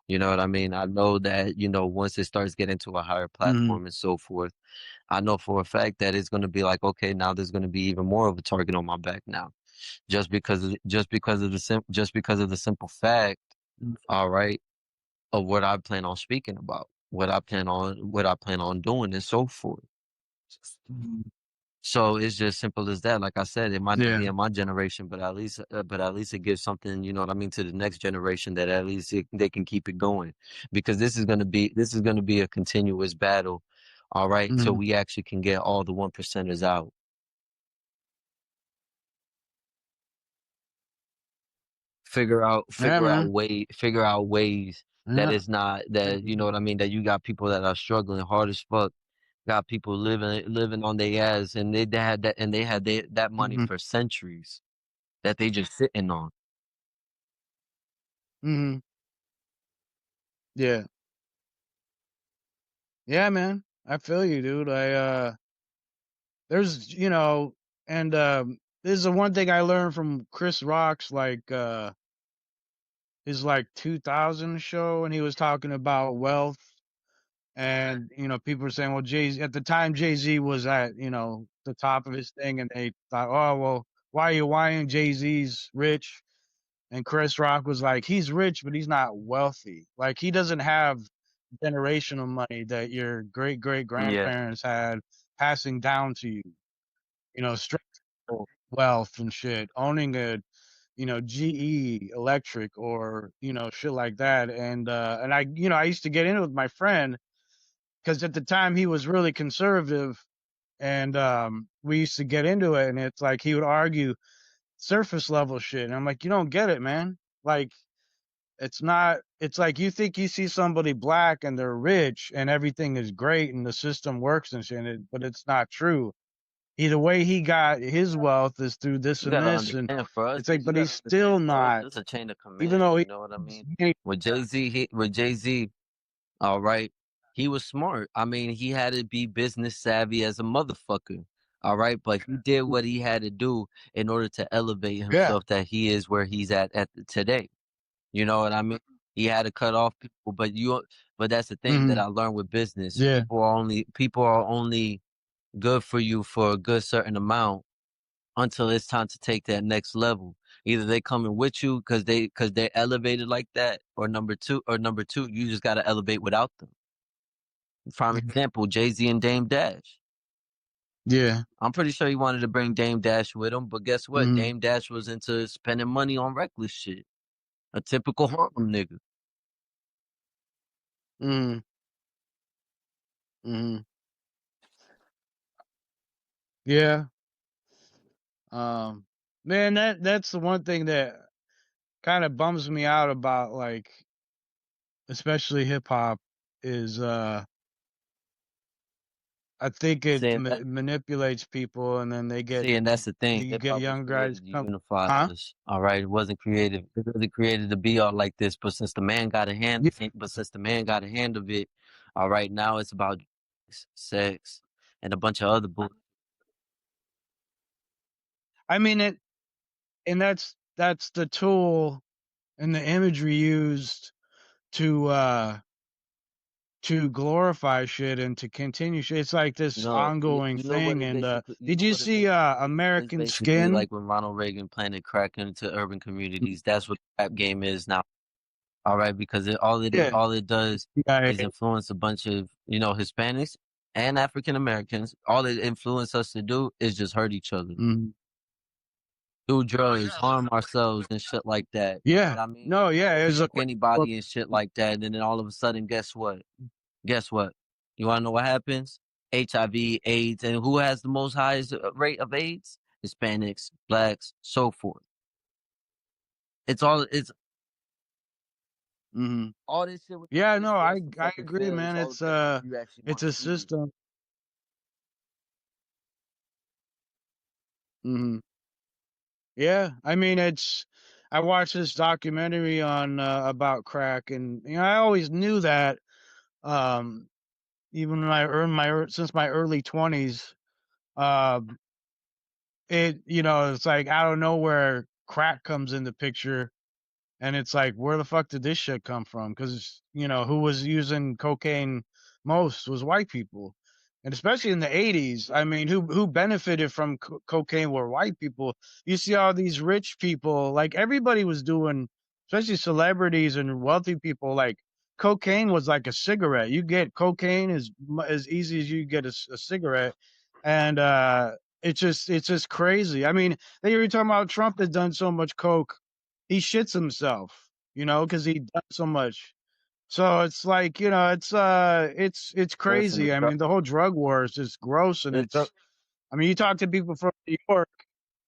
You know what I mean? I know that, once it starts getting to a higher Mhm. platform and so forth, I know for a fact that it's going to be like, okay, now there's going to be even more of a target on my back now, just because of the simple fact, all right, of what I plan on speaking about, what I plan on doing and so forth. Mhm. So it's just simple as that. Like I said, it might not Yeah. be in my generation, but at least it gives something, you know what I mean, to the next generation that at least they can keep it going, because this is going to be a continuous battle. All right. So Mhm. we actually can get all the one percenters out. Yeah, man. Figure out ways that Yeah. it's not that, you know what I mean, that you got people that are struggling hard as fuck, got people living on their ass, and they had that money Mhm. for centuries that they just sitting on. Mhm. Yeah. Yeah, man. I feel you, dude. There's, and this is the one thing I learned from Chris Rock's, like, his, like, 2000 show, and he was talking about wealth, And people were saying, well, Jay at the time Jay Z was at the top of his thing, and they thought, oh well, why are you whining? Jay Z's rich, and Chris Rock was like, he's rich, but he's not wealthy. Like he doesn't have generational money that your great great Yeah. grandparents had passing down to you. Straight wealth and shit, owning a GE Electric or shit like that. And I used to get in with my friend because at the time he was really conservative, and we used to get into it, and it's like he would argue surface level shit, and I'm like, you don't get it, man. Like it's not. It's like you think you see somebody black and they're rich and everything is great and the system works and shit, but it's not true. The way he got his wealth is through this You and gotta this, and understand for us. it's like, You but gotta he's still understand for us. not, It's a chain of even command. though You know what I mean? he, With Jay Z, all right, he was smart. I mean, he had to be business savvy as a motherfucker. All right, but he did what he had to do in order to elevate yeah, himself that he is where he's at today. You know what I mean? He had to cut off people, but that's the thing that hmm I learned with business. yeah, People are only good for you for a good certain amount until it's time to take that next level. Either they coming with you because they're elevated like that, or number two, you just gotta elevate without them. Prime example, Jay-Z and Dame Dash. yeah, I'm pretty sure he wanted to bring Dame Dash with him, but guess what? hmm Dame Dash was into spending money on reckless shit. A typical Harlem nigga. hmm hmm yeah. Um, man, that's the one thing that kind of bums me out about, like, especially hip hop, is I think it Saying that, manipulates people, and then and that's the thing. you Hip get hop was young guys created to come, unify huh? us. All right. It wasn't created to be all like this. Yeah. But since the man got a hand of it, all right, now it's about sex and a bunch of other bull. I mean it, and that's the tool and the imagery used to glorify shit and to continue shit. It's like this No, ongoing you know what thing. it And basically, you did know you what it see basically is? It's American basically Skin? like when Ronald Reagan planted crack into urban communities. That's what the rap game is now. All right, because Yeah. all it does CIA. is influence a bunch of, Hispanics and African Americans. All it influence us to do is just hurt each other, Mhm. do drugs, harm ourselves and shit like that. You know Yeah. what I mean? No, yeah, it was a Fuck anybody and shit like that. And then all of a sudden, guess what? Guess what? You want to know what happens? HIV, AIDS, and who has the most highest rate of AIDS? Hispanics, blacks, so forth. It's mhm. all this shit with Yeah, this no, shit on I some I fucking agree, fail. man. It's all depends on who you actually It's want to a be. system. Mhm. Yeah, I mean, I watched this documentary on about crack, and I always knew that. Um, even when I earned since my early 20s, um, it's like out of nowhere, crack comes in the picture, and it's like, where the fuck did this shit come from? Because who was using cocaine most was white people, and especially in the 80s. I mean, who benefited from cocaine were white people. You see all these rich people, like everybody was doing, especially celebrities and wealthy people. Like cocaine was like a cigarette. You get cocaine as easy as you get a cigarette, and it's just crazy. I mean, they were talking about Trump has done so much coke, he shits himself, because he does so much. So it's like, it's Listen, crazy. I mean, the whole drug war is just gross, and the drug, I mean, you talk to people from New York,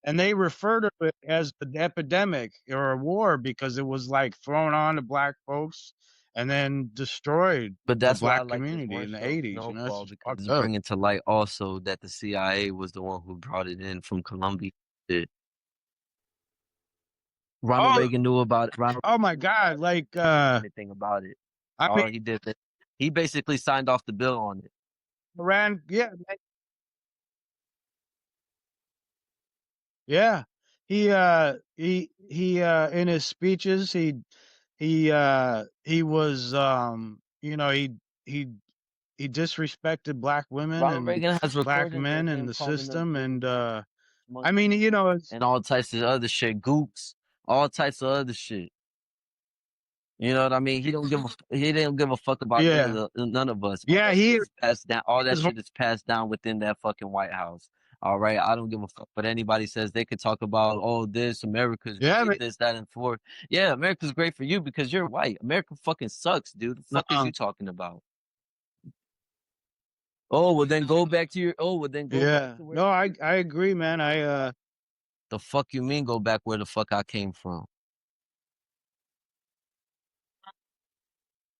and they refer to it as an epidemic or a war because it was like thrown on to black folks and then destroyed but the that's why I black like this community one in the show, 80s. That's Snowfall, just because fucked it's up. bringing to light also that the CIA was the one who brought it in from Colombia. Shit. Ronald Oh, Reagan knew about it. Ronald oh my Reagan knew God. about it. Like, Anything about it. I mean, All he did, he basically signed off the bill on it. Iran, yeah, yeah. He in his speeches, he was, he he disrespected black women Robert and Reagan has black recordings of men in him the calling them system, and niggas, I mean, monkeys, you know, it's and all types of other shit, gooks, all types of other shit. You know what I mean? He didn't give a fuck about yeah, none of us. All yeah. that shit He is passed down. All that is, shit is passed down within that fucking White House. All right, I don't give a fuck what anybody says. They could talk about, oh, this America's yeah, great, but, this, that, and fourth. Yeah, America's great for you because you're white. America fucking sucks, dude. The fuck is no, you talking about? Oh, well then go back to your. Oh, well then go back yeah, to where no, you I came I from. agree, man. The fuck you mean go back where the fuck I came from?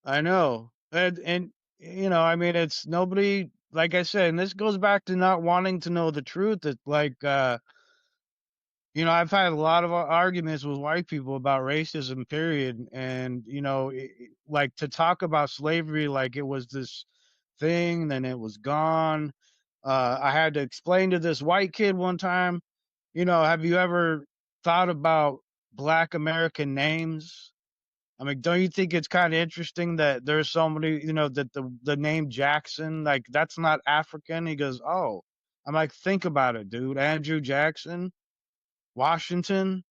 I know, and you know, I mean, it's nobody. Like I said, and this goes back to not wanting to know the truth. It's like, you know, I've had a lot of arguments with white people about racism, period. And, you know, like to talk about slavery like it was this thing, then it was gone. I had to explain to this white kid one time, you know, have you ever thought about black American names? I mean, don't you think it's kind of interesting that there's so many, you know, that the name Jackson, like that's not African? He goes, oh, I'm like, think about it, dude. Andrew Jackson, Washington,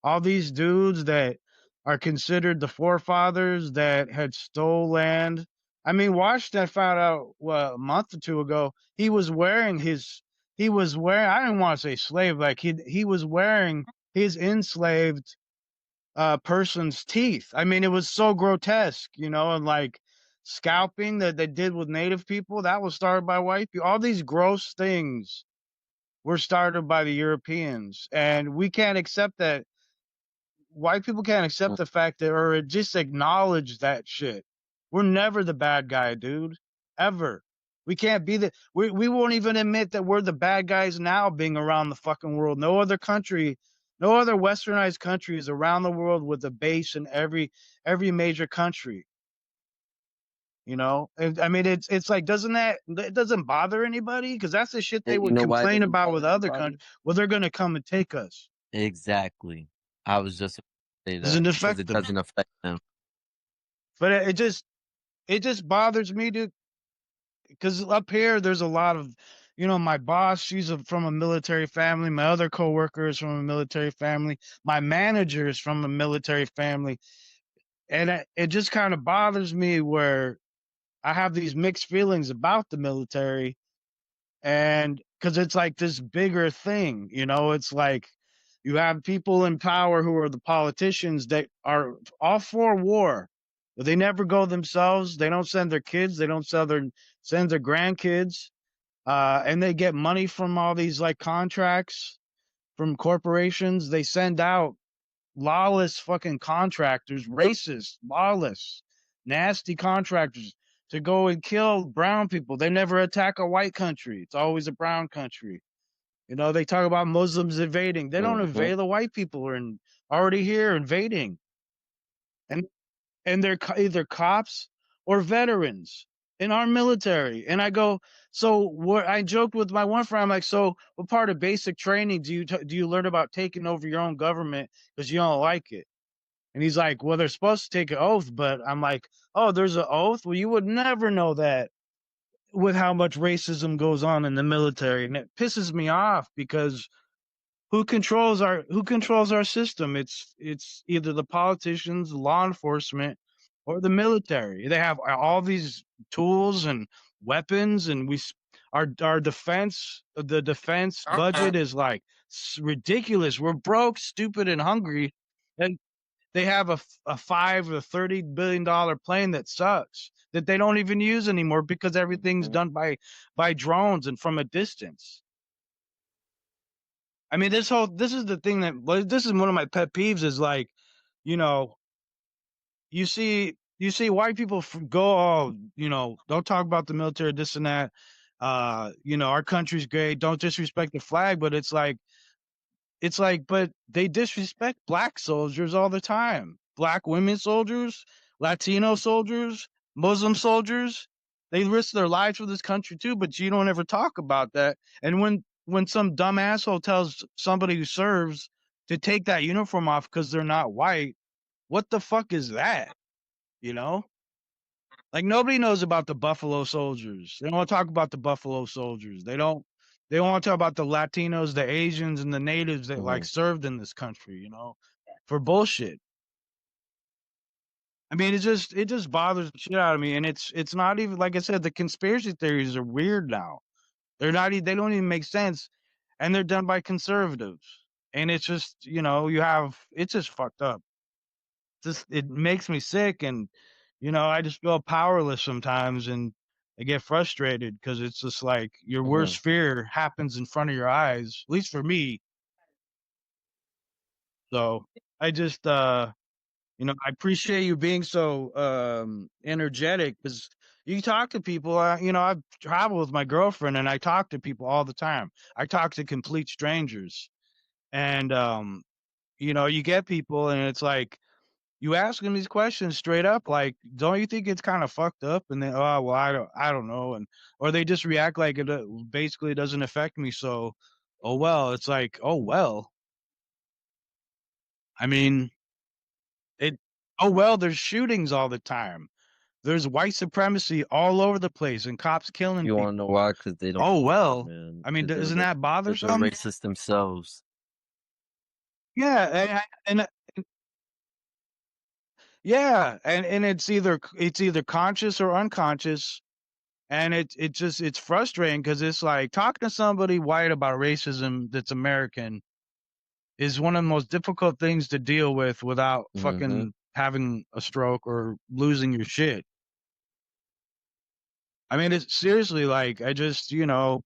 all these dudes that are considered the forefathers that had stole land. I mean, Washington, I found out a month or two ago, he was wearing, I didn't want to say slave, like he was wearing his enslaved person's teeth. I mean, it was so grotesque, you know, and like scalping that they did with native people, that was started by white people. All these gross things were started by the Europeans, and we can't accept that. White people can't accept the fact that, or just acknowledge that shit. We're never the bad guy, dude. Ever. We can't be we won't even admit that we're the bad guys now being around the fucking world. No other country, no other westernized countries around the world with a base in every major country. You know, and, I mean, it's like, doesn't that, it doesn't bother anybody? Because that's the shit they You would know why it complain doesn't about bother with other anybody? countries. Well, they're gonna come and take us. Exactly. I was just about to say that Doesn't because affect it them. doesn't affect them. But it just bothers me to, because up here there's a lot of, you know, my boss, from a military family. My other coworker is from a military family. My manager is from a military family, and it just kind of bothers me where I have these mixed feelings about the military, and because it's like this bigger thing, you know, it's like you have people in power who are the politicians that are all for war, but they never go themselves. They don't send their kids. They don't send their grandkids, and they get money from all these like contracts from corporations. They send out lawless fucking contractors, racist, lawless, nasty contractors to go and kill brown people. They never attack a white country. It's always a brown country. You know, they talk about Muslims invading. They don't Hmm. invade. The white people are already here invading, and they're either cops or veterans in our military. And I go, so what? I joked with my one friend. I'm like, so what part of basic training do you learn about taking over your own government because you don't like it? And he's like, well, they're supposed to take an oath, but I'm like, oh, there's an oath? Well, you would never know that with how much racism goes on in the military. And it pisses me off because who controls our system? It's either the politicians, law enforcement, or the military. They have all these tools and weapons, and our defense, the defense budget is like ridiculous. We're broke, stupid, and hungry, and they have a $5 or $30 billion plane that sucks, that they don't even use anymore because everything's done by drones and from a distance. I mean, this is the thing that, well, this is one of my pet peeves is like, you know, you see white people go, oh, you know, don't talk about the military, this and that. You know, our country's great. Don't disrespect the flag, but it's like, but they disrespect black soldiers all the time. Black women soldiers, Latino soldiers, Muslim soldiers. They risk their lives for this country too, but you don't ever talk about that. And when some dumb asshole tells somebody who serves to take that uniform off because they're not white, what the fuck is that? You know? Like nobody knows about the Buffalo Soldiers. They don't want to talk about the Buffalo Soldiers. They don't want to talk about the Latinos, the Asians, and the natives that like Mm-hmm. served in this country, you know, for bullshit. I mean, it just bothers the shit out of me. And it's not even like I said, the conspiracy theories are weird now. They don't even make sense. And they're done by conservatives. And it's just, you know, it's just fucked up. Just it makes me sick and you know, I just feel powerless sometimes and I get frustrated because it's just like your Mm-hmm. worst fear happens in front of your eyes, at least for me. So I just you know, I appreciate you being so energetic because you talk to people. You know, I've traveled with my girlfriend and I talk to people all the time. I talk to complete strangers. And you know, you get people and it's like you ask them these questions straight up, like, "Don't you think it's kind of fucked up?" And then, "Oh, well, I don't know," and or they just react like it basically doesn't affect me. So, oh well, it's like, oh well. I mean, it. Oh well, there's shootings all the time. There's white supremacy all over the place, and cops killing You want to know people. why? Because they don't, Oh well. man. I mean, Because isn't that they're bothersome? racist themselves. Yeah, yeah, and it's either conscious or unconscious. And it's frustrating because it's like talking to somebody white about racism that's American is one of the most difficult things to deal with without Mm-hmm. fucking having a stroke or losing your shit. I mean, it's seriously like I just, you know,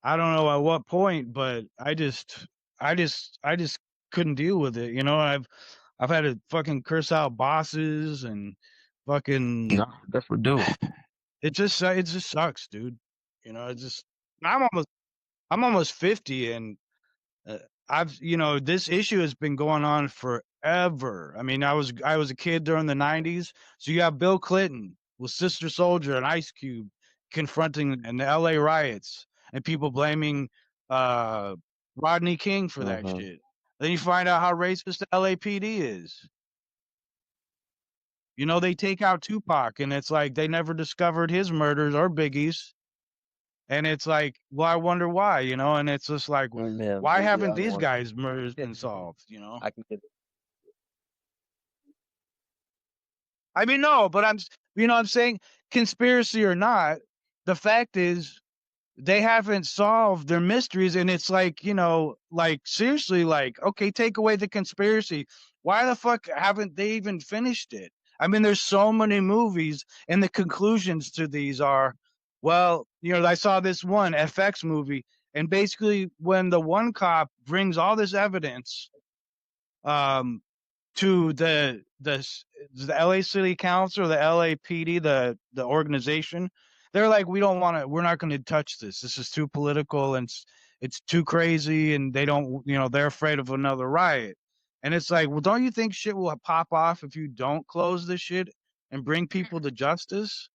I don't know at what point, but I just couldn't deal with it. You know, I've had to fucking curse out bosses and fucking No, that's what do. it just sucks, dude. You know, it just I'm almost I'm almost 50 and uh, you know, this issue has been going on forever. I mean, I was a kid during the 90s. So you have Bill Clinton with Sister Soldier and Ice Cube confronting and the LA riots and people blaming uh Rodney King for that Mm-hmm. shit. Then you find out how racist the LAPD is. You know, they take out Tupac and it's like they never discovered his murders or Biggie's. And it's like, well, I wonder why, you know, and it's just like, Yeah, why Biggie, haven't I don't these want. guys' murders been solved, you know? I can get it. I mean, no, but you know, I'm saying conspiracy or not, the fact is they haven't solved their mysteries. And it's like, you know, like seriously, like, okay, take away the conspiracy. Why the fuck haven't they even finished it? I mean, there's so many movies, and the conclusions to these are, well, you know, I saw this one FX movie, and basically, when the one cop brings all this evidence, um, to the LA City Council or the LAPD, the organization, they're like, we don't want to. We're not going to touch this. This is too political and it's too crazy, and they don't. You know, they're afraid of another riot. And it's like, well, don't you think shit will pop off if you don't close this shit and bring people to justice?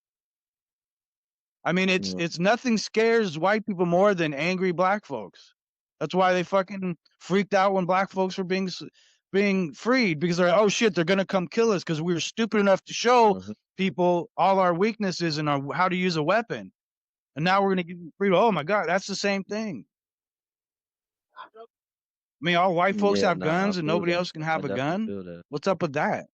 I mean, Mm, it's nothing scares white people more than angry black folks. That's why they fucking freaked out when black folks were being freed because they're like, oh shit, they're gonna come kill us because we were stupid enough to show mhm. people all our weaknesses and our how to use a weapon, and now we're gonna give them freedom. Oh my god, that's the same thing. I mean, all white folks Yeah, have nah, I guns and feel nobody that. else can I have a definitely gun. feel that. What's up with that?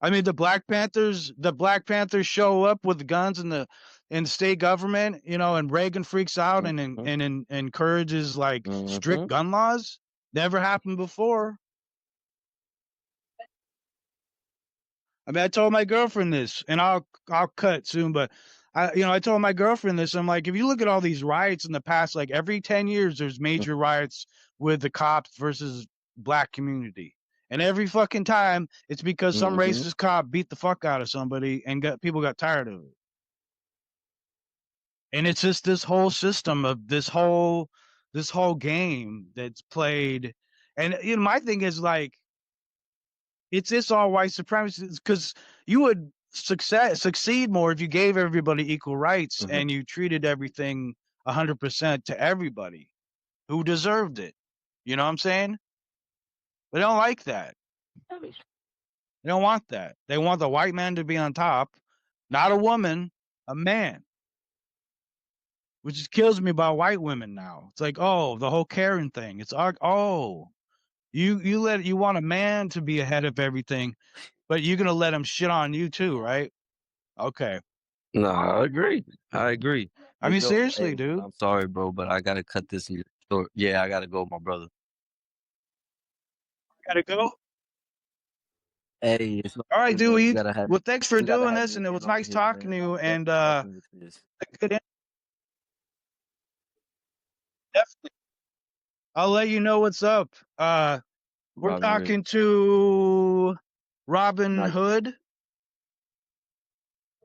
I mean, the Black Panthers show up with guns in the state government, you know, and Reagan freaks out Mm-hmm. encourages like strict Mm-hmm. gun laws. Never happened before. I mean, I told my girlfriend this, and I'll cut soon, but I told my girlfriend this. I'm like, if you look at all these riots in the past, like every 10 years, there's major riots with the cops versus black community, and every fucking time it's because some Mm-hmm. racist cop beat the fuck out of somebody and people got tired of it. And it's just this whole system of this whole game that's played. And you know, my thing is like it's this all white supremacy because you would succeed more if you gave everybody equal rights Mm-hmm. and you treated everything 100% to everybody who deserved it. You know what I'm saying? They don't like that. They don't want that. They want the white man to be on top, not a woman, a man. Which just kills me about white women now. It's like, oh, the whole Karen thing. It's oh, you want a man to be ahead of everything, but you're gonna let him shit on you too, right? Okay. No, I agree. I agree. I But mean, yo, seriously, hey, dude. I'm sorry, bro, but I gotta cut this here short. Yeah, I gotta go, my brother. Gotta go. Hey, it's no All right, worries, man. dude. Well, thanks for You gotta doing have this, me and it was again on nice here, talking man. to I you. love And talking with this. good, definitely. I'll let you know what's up. We're Robbin Rich. talking to Robin Not Hood,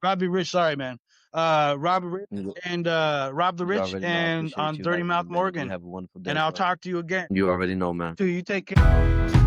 Robbie Rich. Sorry, man. Robbie Rich you, and Rob the you Rich, already know. I and appreciate on you Dirty having me, Mouth man. You Morgan. have a wonderful And day, I'll bro. talk to you again. You already know, man. Too. You take care.